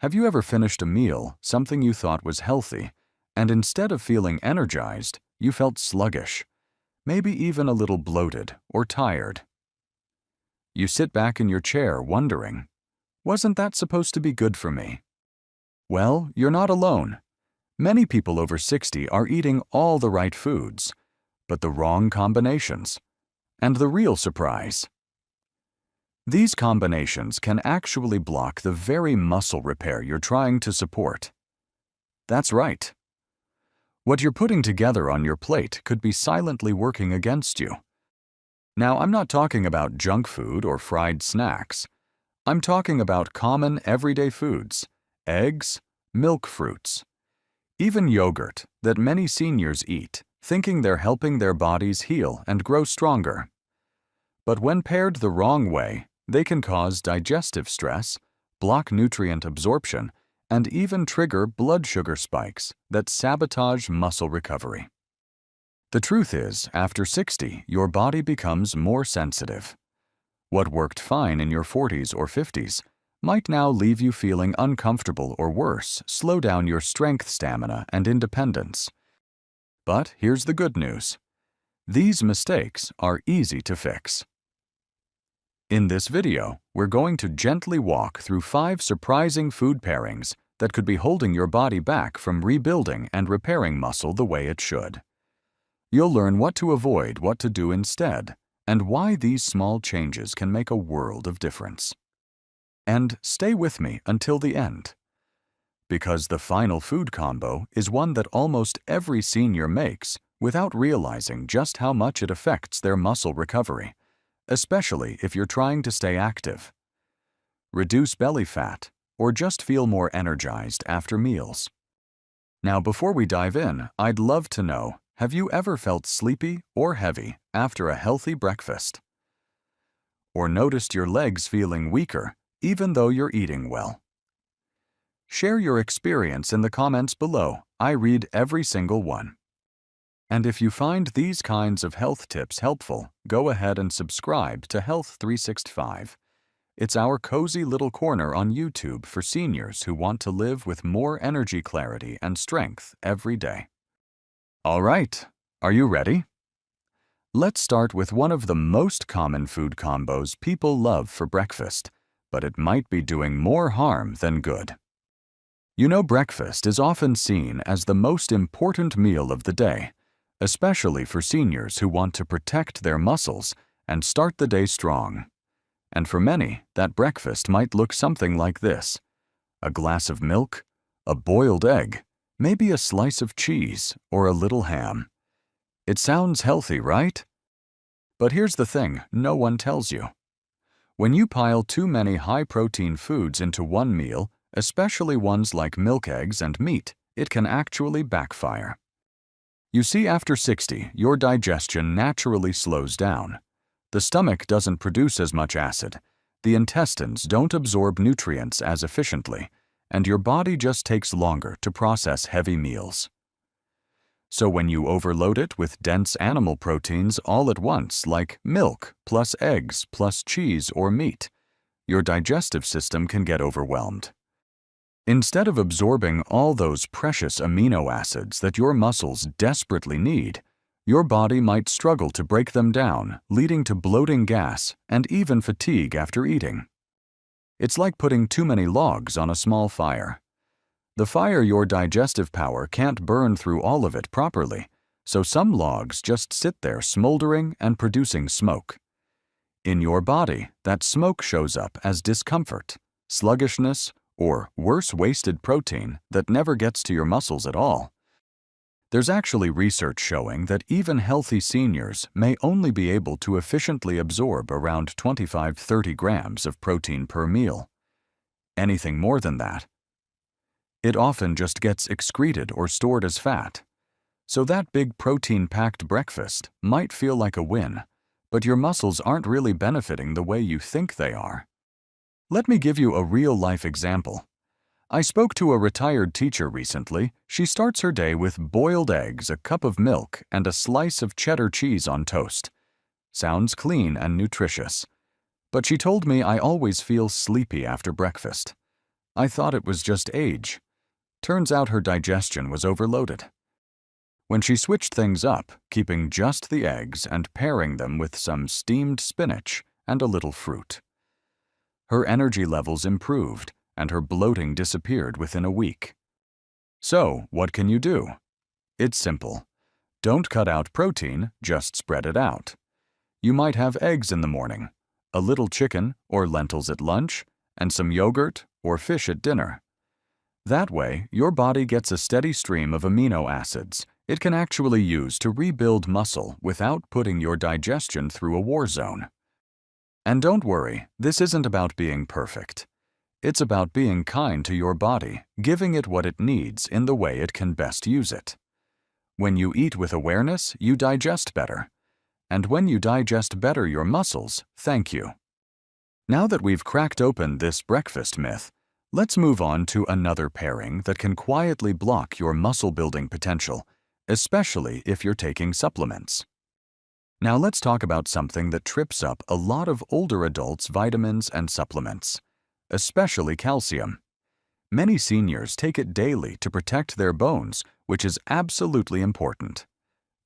Have you ever finished a meal, something you thought was healthy, and instead of feeling energized, you felt sluggish, maybe even a little bloated or tired? You sit back in your chair wondering, wasn't that supposed to be good for me? Well, you're not alone. Many people over 60 are eating all the right foods, but the wrong combinations. And the real surprise: these combinations can actually block the very muscle repair you're trying to support. That's right. What you're putting together on your plate could be silently working against you. Now, I'm not talking about junk food or fried snacks. I'm talking about common everyday foods, eggs, milk fruits, even yogurt that many seniors eat, thinking they're helping their bodies heal and grow stronger. But when paired the wrong way, they can cause digestive stress, block nutrient absorption, and even trigger blood sugar spikes that sabotage muscle recovery. The truth is, after 60, your body becomes more sensitive. What worked fine in your 40s or 50s might now leave you feeling uncomfortable or worse, slow down your strength, stamina, and independence. But here's the good news. These mistakes are easy to fix. In this video, we're going to gently walk through 5 surprising food pairings that could be holding your body back from rebuilding and repairing muscle the way it should. You'll learn what to avoid, what to do instead, and why these small changes can make a world of difference. And stay with me until the end, because the final food combo is one that almost every senior makes without realizing just how much it affects their muscle recovery, especially if you're trying to stay active, reduce belly fat, or just feel more energized after meals. Now, before we dive in, I'd love to know, have you ever felt sleepy or heavy after a healthy breakfast? Or noticed your legs feeling weaker even though you're eating well? Share your experience in the comments below. I read every single one. And if you find these kinds of health tips helpful, go ahead and subscribe to Health 365. It's our cozy little corner on YouTube for seniors who want to live with more energy, clarity, and strength every day. All right, are you ready? Let's start with one of the most common food combos people love for breakfast, but it might be doing more harm than good. You know, breakfast is often seen as the most important meal of the day, especially for seniors who want to protect their muscles and start the day strong. And for many, that breakfast might look something like this: a glass of milk, a boiled egg, maybe a slice of cheese or a little ham. It sounds healthy, right? But here's the thing no one tells you. When you pile too many high-protein foods into one meal, especially ones like milk, eggs, and meat, it can actually backfire. You see, after 60, your digestion naturally slows down. The stomach doesn't produce as much acid, the intestines don't absorb nutrients as efficiently, and your body just takes longer to process heavy meals. So when you overload it with dense animal proteins all at once, like milk plus eggs plus cheese or meat, your digestive system can get overwhelmed. Instead of absorbing all those precious amino acids that your muscles desperately need, your body might struggle to break them down, leading to bloating, gas, and even fatigue after eating. It's like putting too many logs on a small fire. The fire, your digestive power, can't burn through all of it properly, so some logs just sit there smoldering and producing smoke. In your body, that smoke shows up as discomfort, sluggishness, or worse, wasted protein that never gets to your muscles at all. There's actually research showing that even healthy seniors may only be able to efficiently absorb around 25–30 grams of protein per meal. Anything more than that, it often just gets excreted or stored as fat. So that big protein-packed breakfast might feel like a win, but your muscles aren't really benefiting the way you think they are. Let me give you a real-life example. I spoke to a retired teacher recently. She starts her day with boiled eggs, a cup of milk, and a slice of cheddar cheese on toast. Sounds clean and nutritious. But she told me, I always feel sleepy after breakfast. I thought it was just age. Turns out her digestion was overloaded. When she switched things up, keeping just the eggs and pairing them with some steamed spinach and a little fruit, her energy levels improved and her bloating disappeared within a week. So, what can you do? It's simple. Don't cut out protein, just spread it out. You might have eggs in the morning, a little chicken or lentils at lunch, and some yogurt or fish at dinner. That way, your body gets a steady stream of amino acids it can actually use to rebuild muscle without putting your digestion through a war zone. And don't worry, this isn't about being perfect. It's about being kind to your body, giving it what it needs in the way it can best use it. When you eat with awareness, you digest better. And when you digest better your muscles, thank you. Now that we've cracked open this breakfast myth, let's move on to another pairing that can quietly block your muscle-building potential, especially if you're taking supplements. Now let's talk about something that trips up a lot of older adults' vitamins and supplements, especially calcium. Many seniors take it daily to protect their bones, which is absolutely important.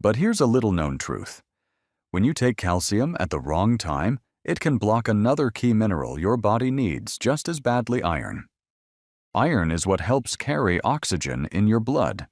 But here's a little-known truth. When you take calcium at the wrong time, it can block another key mineral your body needs just as badly: iron. Iron is what helps carry oxygen in your blood.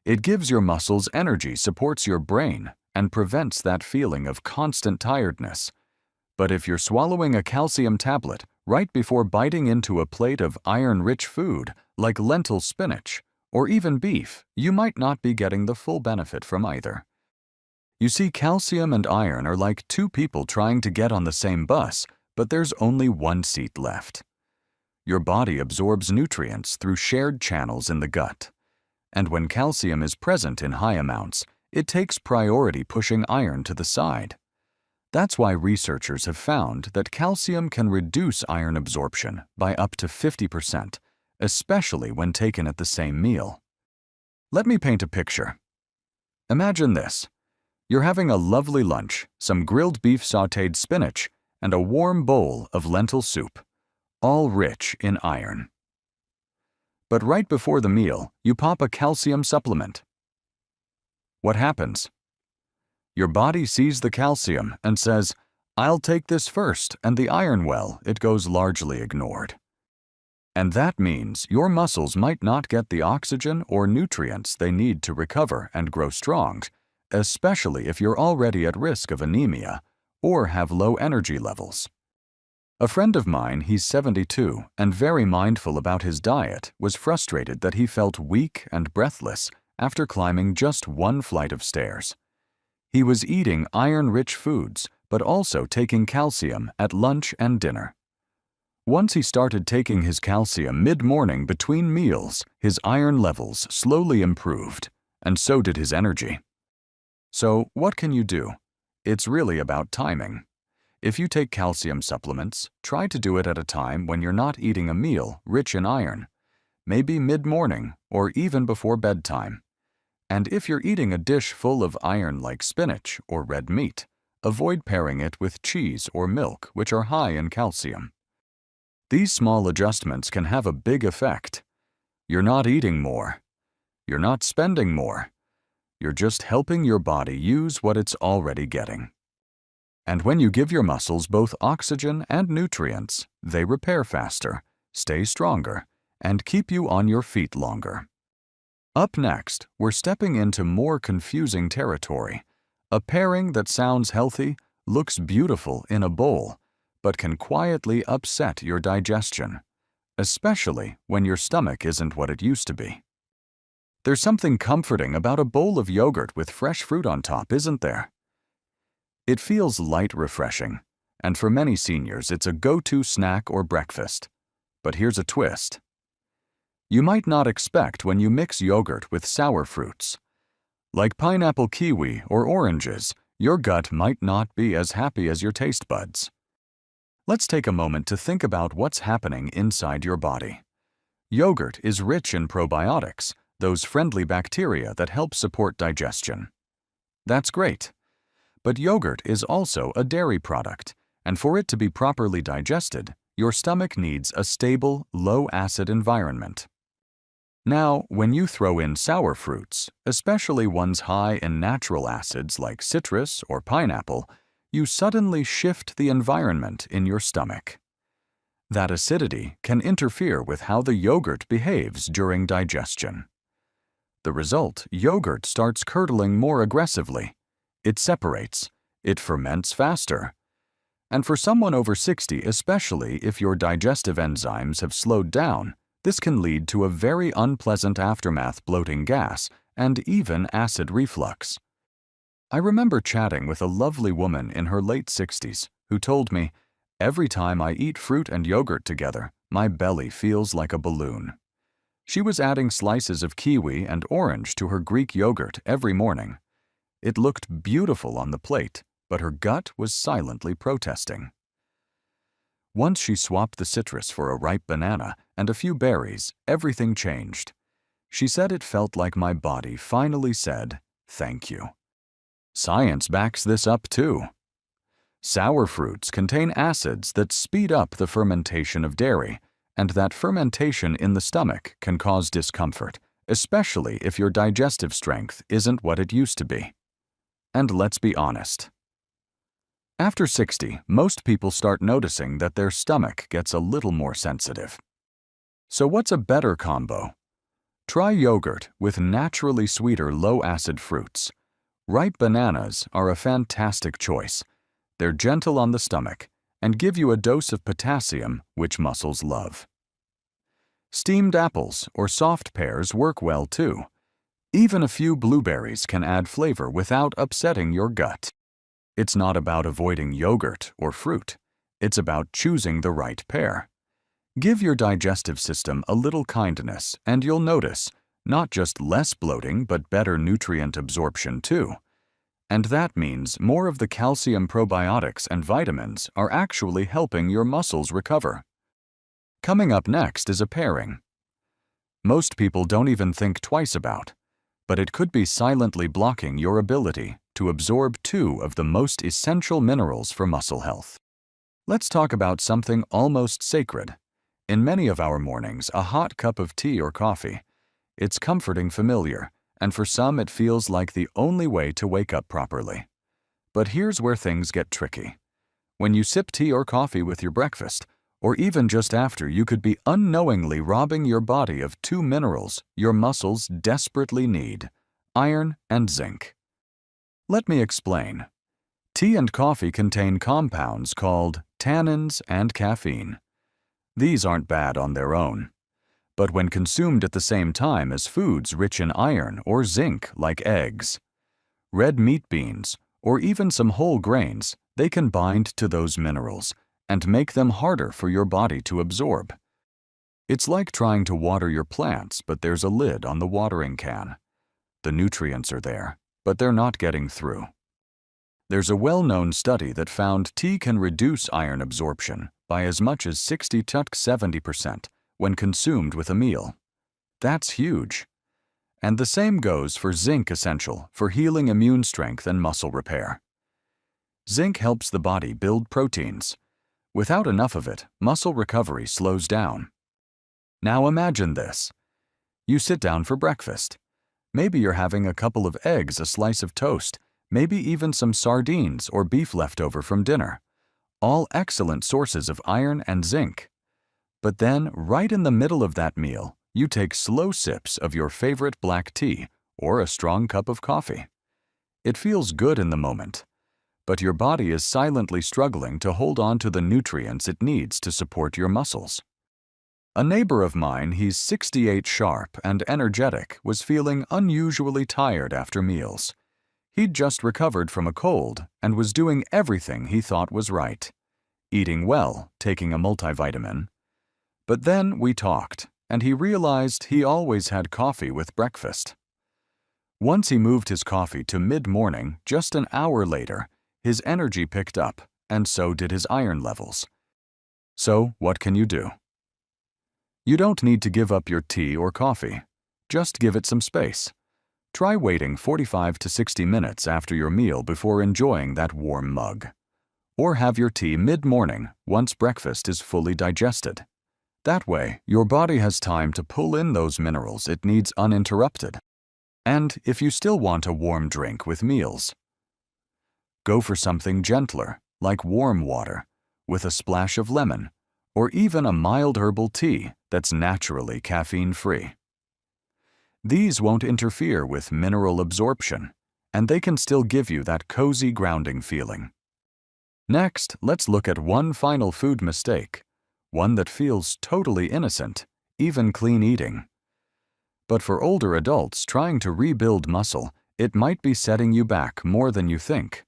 It gives your muscles energy, supports your brain, and prevents that feeling of constant tiredness. But if you're swallowing a calcium tablet right before biting into a plate of iron-rich food like lentil spinach or even beef, you might not be getting the full benefit from either. You see, calcium and iron are like two people trying to get on the same bus, but there's only one seat left. Your body absorbs nutrients through shared channels in the gut. And when calcium is present in high amounts, it takes priority pushing iron to the side. That's why researchers have found that calcium can reduce iron absorption by up to 50%, especially when taken at the same meal. Let me paint a picture. Imagine this. You're having a lovely lunch, some grilled beef sautéed spinach, and a warm bowl of lentil soup, all rich in iron. But right before the meal, you pop a calcium supplement. What happens? Your body sees the calcium and says, "I'll take this first," and the iron, well, it goes largely ignored. And that means your muscles might not get the oxygen or nutrients they need to recover and grow strong, especially if you're already at risk of anemia or have low energy levels. A friend of mine, he's 72 and very mindful about his diet, was frustrated that he felt weak and breathless after climbing just one flight of stairs. He was eating iron-rich foods, but also taking calcium at lunch and dinner. Once he started taking his calcium mid-morning between meals, his iron levels slowly improved, and so did his energy. So, what can you do? It's really about timing. If you take calcium supplements, try to do it at a time when you're not eating a meal rich in iron, maybe mid-morning or even before bedtime. And if you're eating a dish full of iron like spinach or red meat, avoid pairing it with cheese or milk, which are high in calcium. These small adjustments can have a big effect. You're not eating more. You're not spending more. You're just helping your body use what it's already getting. And when you give your muscles both oxygen and nutrients, they repair faster, stay stronger, and keep you on your feet longer. Up next, we're stepping into more confusing territory, a pairing that sounds healthy, looks beautiful in a bowl, but can quietly upset your digestion, especially when your stomach isn't what it used to be. There's something comforting about a bowl of yogurt with fresh fruit on top, isn't there? It feels light refreshing, and for many seniors it's a go-to snack or breakfast. But here's a twist. You might not expect when you mix yogurt with sour fruits. Like pineapple, kiwi, or oranges, your gut might not be as happy as your taste buds. Let's take a moment to think about what's happening inside your body. Yogurt is rich in probiotics, those friendly bacteria that help support digestion. That's great. But yogurt is also a dairy product, and for it to be properly digested, your stomach needs a stable, low-acid environment. Now, when you throw in sour fruits, especially ones high in natural acids like citrus or pineapple, you suddenly shift the environment in your stomach. That acidity can interfere with how the yogurt behaves during digestion. The result, yogurt starts curdling more aggressively. It separates. It ferments faster. And for someone over 60, especially if your digestive enzymes have slowed down, this can lead to a very unpleasant aftermath, bloating, gas, and even acid reflux. I remember chatting with a lovely woman in her late 60s who told me, "Every time I eat fruit and yogurt together, my belly feels like a balloon." She was adding slices of kiwi and orange to her Greek yogurt every morning. It looked beautiful on the plate, but her gut was silently protesting. Once she swapped the citrus for a ripe banana and a few berries, everything changed. She said it felt like my body finally said, "Thank you." Science backs this up too. Sour fruits contain acids that speed up the fermentation of dairy, and that fermentation in the stomach can cause discomfort, especially if your digestive strength isn't what it used to be. And let's be honest. After 60, most people start noticing that their stomach gets a little more sensitive. So what's a better combo? Try yogurt with naturally sweeter low-acid fruits. Ripe bananas are a fantastic choice. They're gentle on the stomach and give you a dose of potassium, which muscles love. Steamed apples or soft pears work well too. Even a few blueberries can add flavor without upsetting your gut. It's not about avoiding yogurt or fruit. It's about choosing the right pair. Give your digestive system a little kindness and you'll notice not just less bloating but better nutrient absorption too. And that means more of the calcium, probiotics, and vitamins are actually helping your muscles recover. Coming up next is a pairing. Most people don't even think twice about, but it could be silently blocking your ability to absorb two of the most essential minerals for muscle health. Let's talk about something almost sacred. In many of our mornings, a hot cup of tea or coffee. It's comforting, familiar, and for some it feels like the only way to wake up properly. But here's where things get tricky. When you sip tea or coffee with your breakfast, or even just after, you could be unknowingly robbing your body of two minerals your muscles desperately need: iron and zinc. Let me explain. Tea and coffee contain compounds called tannins and caffeine. These aren't bad on their own. But when consumed at the same time as foods rich in iron or zinc like eggs, red meat, beans, or even some whole grains, they can bind to those minerals and make them harder for your body to absorb. It's like trying to water your plants, but there's a lid on the watering can. The nutrients are there, but they're not getting through. There's a well-known study that found tea can reduce iron absorption by as much as 60 to 70% when consumed with a meal. That's huge. And the same goes for zinc, essential for healing, immune strength, and muscle repair. Zinc helps the body build proteins. Without enough of it, muscle recovery slows down. Now imagine this. You sit down for breakfast. Maybe you're having a couple of eggs, a slice of toast, maybe even some sardines or beef leftover from dinner. All excellent sources of iron and zinc. But then, right in the middle of that meal, you take slow sips of your favorite black tea or a strong cup of coffee. It feels good in the moment, but your body is silently struggling to hold on to the nutrients it needs to support your muscles. A neighbor of mine, he's 68, sharp and energetic, was feeling unusually tired after meals. He'd just recovered from a cold and was doing everything he thought was right. Eating well, taking a multivitamin. But then we talked, and he realized he always had coffee with breakfast. Once he moved his coffee to mid-morning, just an hour later, his energy picked up, and so did his iron levels. So, what can you do? You don't need to give up your tea or coffee. Just give it some space. Try waiting 45 to 60 minutes after your meal before enjoying that warm mug. Or have your tea mid-morning once breakfast is fully digested. That way, your body has time to pull in those minerals it needs uninterrupted. And if you still want a warm drink with meals, go for something gentler, like warm water, with a splash of lemon, or even a mild herbal tea that's naturally caffeine-free. These won't interfere with mineral absorption, and they can still give you that cozy grounding feeling. Next, let's look at one final food mistake, one that feels totally innocent, even clean eating. But for older adults trying to rebuild muscle, it might be setting you back more than you think.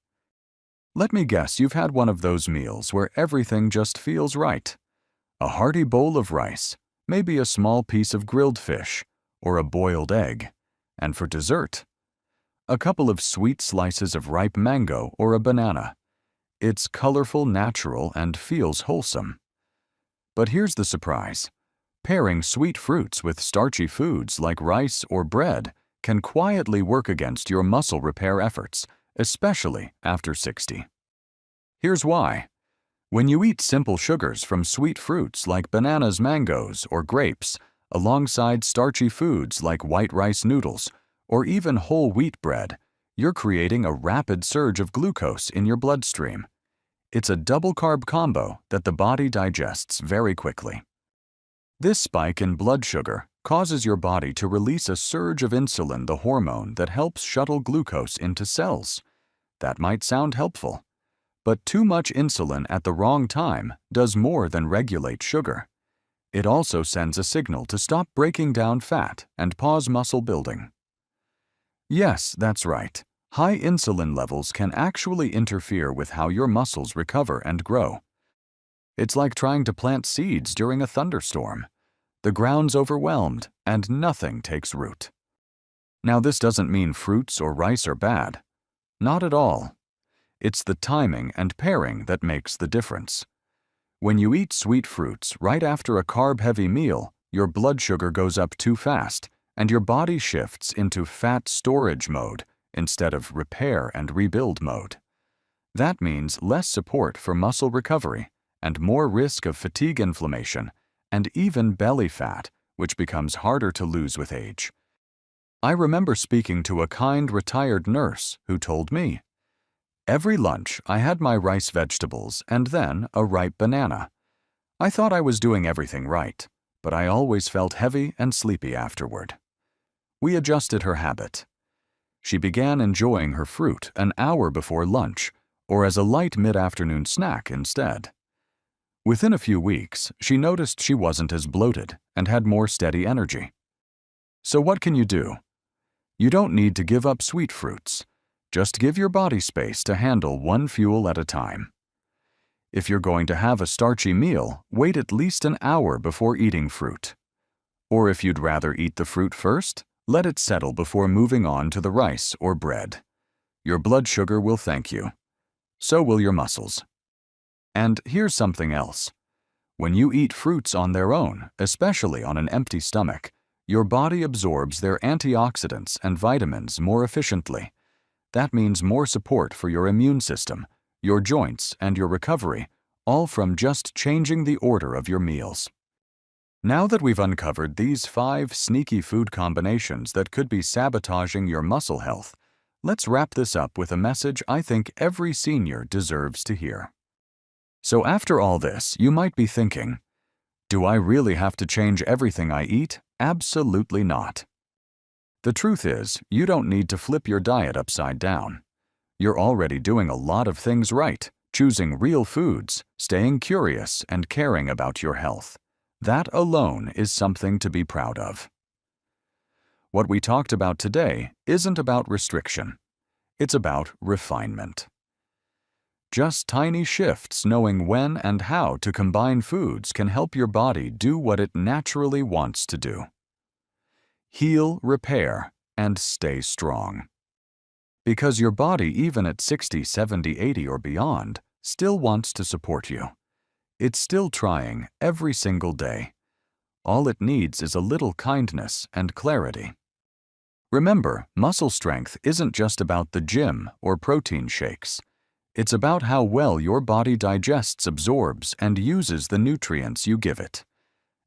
Let me guess you've had one of those meals where everything just feels right. A hearty bowl of rice, maybe a small piece of grilled fish, or a boiled egg. And for dessert, a couple of sweet slices of ripe mango or a banana. It's colorful, natural, and feels wholesome. But here's the surprise. Pairing sweet fruits with starchy foods like rice or bread can quietly work against your muscle repair efforts, especially after 60. Here's why. When you eat simple sugars from sweet fruits like bananas, mangoes, or grapes, alongside starchy foods like white rice noodles, or even whole wheat bread, you're creating a rapid surge of glucose in your bloodstream. It's a double-carb combo that the body digests very quickly. This spike in blood sugar causes your body to release a surge of insulin, the hormone that helps shuttle glucose into cells. That might sound helpful, but too much insulin at the wrong time does more than regulate sugar. It also sends a signal to stop breaking down fat and pause muscle building. Yes, that's right. High insulin levels can actually interfere with how your muscles recover and grow. It's like trying to plant seeds during a thunderstorm. The ground's overwhelmed and nothing takes root. Now, this doesn't mean fruits or rice are bad. Not at all. It's the timing and pairing that makes the difference. When you eat sweet fruits right after a carb-heavy meal, your blood sugar goes up too fast, and your body shifts into fat storage mode instead of repair and rebuild mode. That means less support for muscle recovery and more risk of fatigue, inflammation, and even belly fat, which becomes harder to lose with age. I remember speaking to a kind retired nurse who told me, "Every lunch I had my rice vegetables and then a ripe banana. I thought I was doing everything right, but I always felt heavy and sleepy afterward." We adjusted her habit. She began enjoying her fruit an hour before lunch, or as a light mid-afternoon snack instead. Within a few weeks, she noticed she wasn't as bloated and had more steady energy. So what can you do? You don't need to give up sweet fruits. Just give your body space to handle one fuel at a time. If you're going to have a starchy meal, wait at least an hour before eating fruit. Or if you'd rather eat the fruit first, let it settle before moving on to the rice or bread. Your blood sugar will thank you. So will your muscles. And here's something else. When you eat fruits on their own, especially on an empty stomach, your body absorbs their antioxidants and vitamins more efficiently. That means more support for your immune system, your joints, and your recovery, all from just changing the order of your meals. Now that we've uncovered these 5 sneaky food combinations that could be sabotaging your muscle health, let's wrap this up with a message I think every senior deserves to hear. So after all this, you might be thinking, do I really have to change everything I eat? Absolutely not. The truth is, you don't need to flip your diet upside down. You're already doing a lot of things right, choosing real foods, staying curious, and caring about your health. That alone is something to be proud of. What we talked about today isn't about restriction. It's about refinement. Just tiny shifts knowing when and how to combine foods can help your body do what it naturally wants to do. Heal, repair, and stay strong. Because your body, even at 60, 70, 80, or beyond, still wants to support you. It's still trying every single day. All it needs is a little kindness and clarity. Remember, muscle strength isn't just about the gym or protein shakes. It's about how well your body digests, absorbs, and uses the nutrients you give it.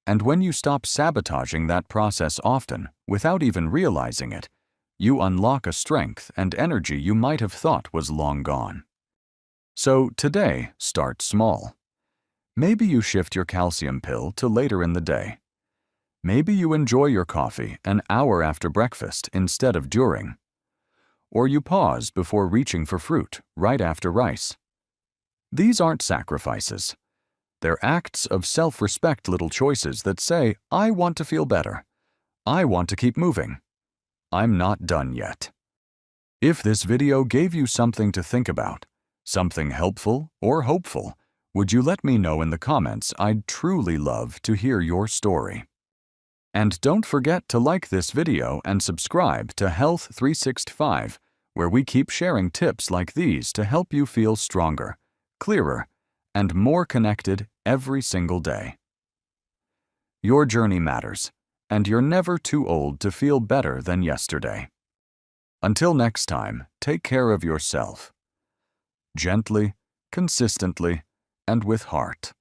And when you stop sabotaging that process often, without even realizing it, you unlock a strength and energy you might have thought was long gone. So today, start small. Maybe you shift your calcium pill to later in the day. Maybe you enjoy your coffee an hour after breakfast instead of during. Or you pause before reaching for fruit right after rice. These aren't sacrifices. They're acts of self-respect, little choices that say, I want to feel better. I want to keep moving. I'm not done yet. If this video gave you something to think about, something helpful or hopeful, would you let me know in the comments? I'd truly love to hear your story. And don't forget to like this video and subscribe to Health 365, where we keep sharing tips like these to help you feel stronger, clearer, and more connected every single day. Your journey matters, and you're never too old to feel better than yesterday. Until next time, take care of yourself. Gently, consistently, and with heart.